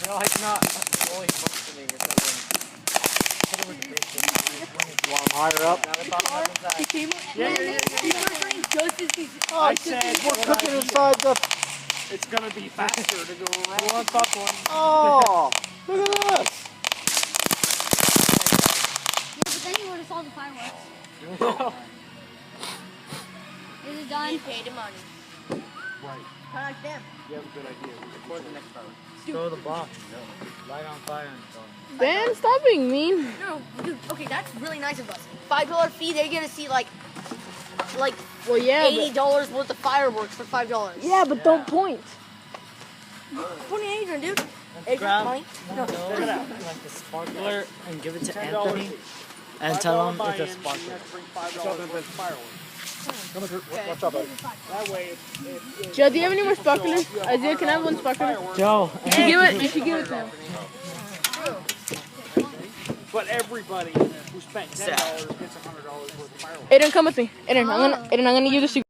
No, it's not fully functioning. It doesn't. You want them higher up? I said we're cooking inside the... It's gonna be faster to go around. You want popcorn? Oh, look at this. Yeah, but then you would have saw the fireworks. Is it done? You paid him money. Right. Kind of like them. You have a good idea. Record the next part. Throw the box. Light on fire and throw it. Ben, stop being mean. No, dude, okay, that's really nice of us. $5 fee, they're gonna see like Well, yeah. $80 worth of fireworks for $5. Yeah, but don't point. What are you doing, dude? Grab money? No. like the sparkler and give it to Anthony and tell him it's a sparkler. What's up, buddy? That way, Joe, do you have any more sparklers? Isaiah, can I have one sparkler? Joe. You should give it to him. but everybody who spent $10 gets $100 worth of fireworks. Aiden, come with me. Aiden, I'm gonna give this to you.